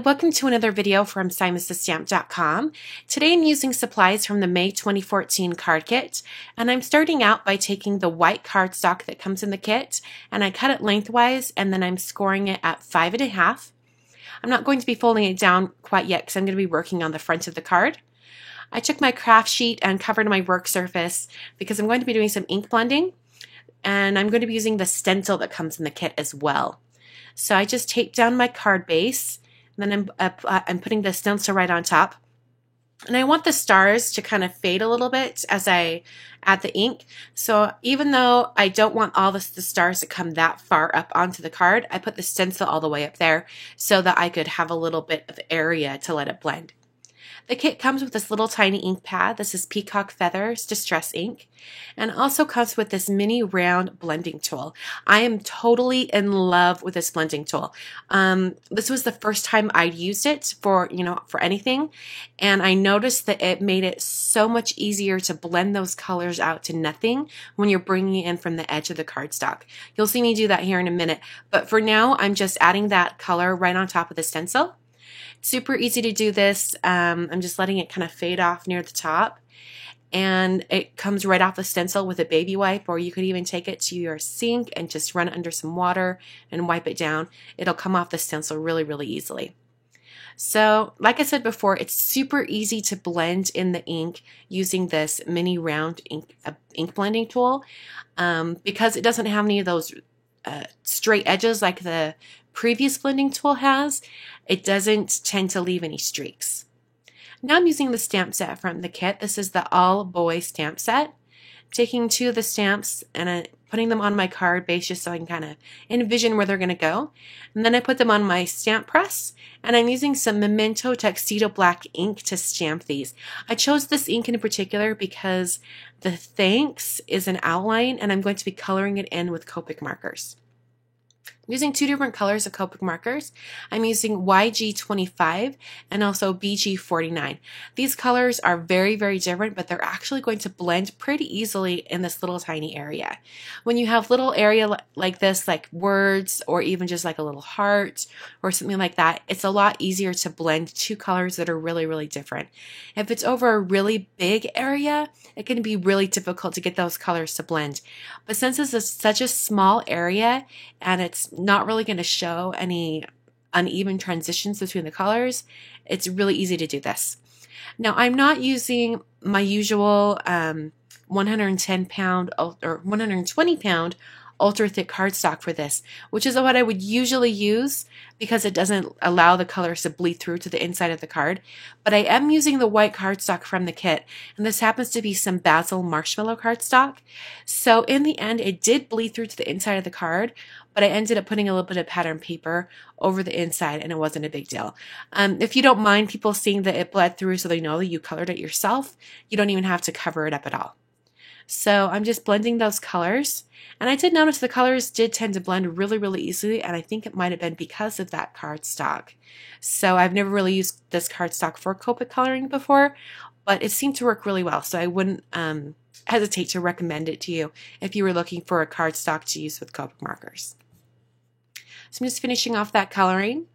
welcome to another video from SimonsTheStamp.com. Today I'm using supplies from the May 2014 card kit, and I'm starting out by taking the white cardstock that comes in the kit, and I cut it lengthwise, and then I'm scoring it at 5.5. I'm not going to be folding it down quite yet because I'm going to be working on the front of the card. I took my craft sheet and covered my work surface because I'm going to be doing some ink blending, and I'm going to be using the stencil that comes in the kit as well. So I just taped down my card base, and then I'm putting the stencil right on top. And I want the stars to kind of fade a little bit as I add the ink. So even though I don't want all the stars to come that far up onto the card, I put the stencil all the way up there so that I could have a little bit of area to let it blend. The kit comes with this little tiny ink pad. This is Peacock Feathers Distress Ink, and also comes with this mini round blending tool. I am totally in love with this blending tool. This was the first time I'd used it for anything, and I noticed that it made it so much easier to blend those colors out to nothing when you're bringing it in from the edge of the cardstock. You'll see me do that here in a minute, but for now I'm just adding that color right on top of the stencil. Super easy to do this. I'm just letting it kind of fade off near the top, and it comes right off the stencil with a baby wipe, or you could even take it to your sink and just run it under some water and wipe it down. It'll come off the stencil really, really easily. So like I said before, it's super easy to blend in the ink using this mini round ink blending tool because it doesn't have any of those straight edges like the previous blending tool has. It doesn't tend to leave any streaks. Now I'm using the stamp set from the kit. This is the All Boy stamp set. I'm taking two of the stamps and putting them on my card base just so I can kind of envision where they're going to go. And then I put them on my stamp press, and I'm using some Memento Tuxedo Black ink to stamp these. I chose this ink in particular because the thanks is an outline, and I'm going to be coloring it in with Copic markers. I'm using two different colors of Copic markers. I'm using YG25 and also BG49. These colors are very, very different, but they're actually going to blend pretty easily in this little tiny area. When you have little area like this, like words, or even just like a little heart or something like that, it's a lot easier to blend two colors that are really, really different. If it's over a really big area, it can be really difficult to get those colors to blend. But since this is such a small area and it's not really going to show any uneven transitions between the colors, it's really easy to do this. Now I'm not using my usual 110 pound or 120 pound ultra thick cardstock for this, which is what I would usually use because it doesn't allow the colors to bleed through to the inside of the card. But I am using the white cardstock from the kit, and this happens to be some Basil Marshmallow cardstock. So in the end, it did bleed through to the inside of the card, but I ended up putting a little bit of pattern paper over the inside, and it wasn't a big deal. If you don't mind people seeing that it bled through so they know that you colored it yourself, you don't even have to cover it up at all. So I'm just blending those colors, and I did notice the colors did tend to blend really, really easily, and I think it might have been because of that cardstock. So I've never really used this cardstock for Copic coloring before, but it seemed to work really well, so I wouldn't hesitate to recommend it to you if you were looking for a cardstock to use with Copic markers. So I'm just finishing off that coloring,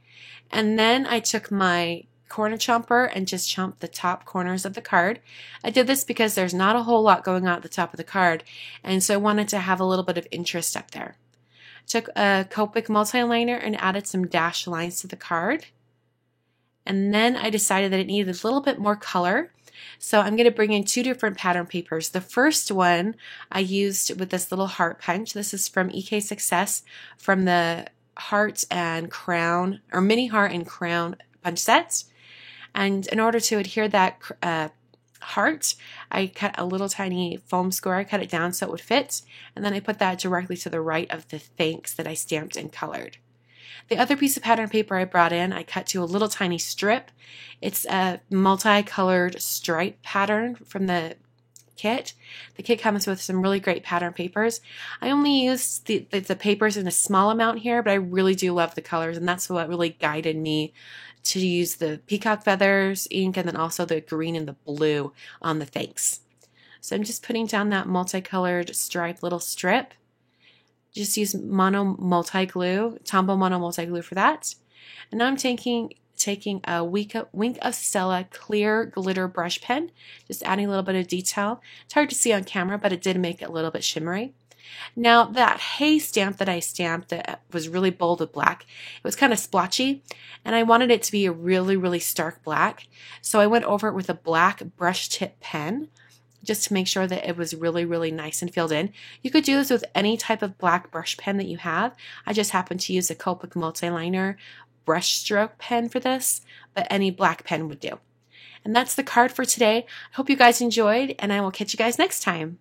and then I took my corner chomper and just chomped the top corners of the card. I did this because there's not a whole lot going on at the top of the card, and so I wanted to have a little bit of interest up there. I took a Copic multi-liner and added some dashed lines to the card, and then I decided that it needed a little bit more color, so I'm going to bring in two different pattern papers. The first one I used with this little heart punch. This is from EK Success, from the heart and crown, or mini heart and crown punch sets. And in order to adhere that heart, I cut a little tiny foam square. I cut it down so it would fit, and then I put that directly to the right of the thanks that I stamped and colored. The other piece of pattern paper I brought in, I cut to a little tiny strip. It's a multicolored stripe pattern from the kit. The kit comes with some really great pattern papers. I only used the papers in a small amount here, but I really do love the colors, and that's what really guided me to use the Peacock Feathers ink, and then also the green and the blue on the thanks. So I'm just putting down that multicolored stripe little strip. Just use Mono Multi Glue, Tombow Mono Multi Glue for that. And now I'm taking taking a Wink of Stella clear glitter brush pen, just adding a little bit of detail. It's hard to see on camera, but it did make it a little bit shimmery. Now that hay stamp that I stamped that was really bold with black, it was kind of splotchy, and I wanted it to be a really stark black. So I went over it with a black brush tip pen, just to make sure that it was really nice and filled in. You could do this with any type of black brush pen that you have. I just happen to use a Copic Multiliner brush stroke pen for this, but any black pen would do. And that's the card for today. I hope you guys enjoyed, and I will catch you guys next time.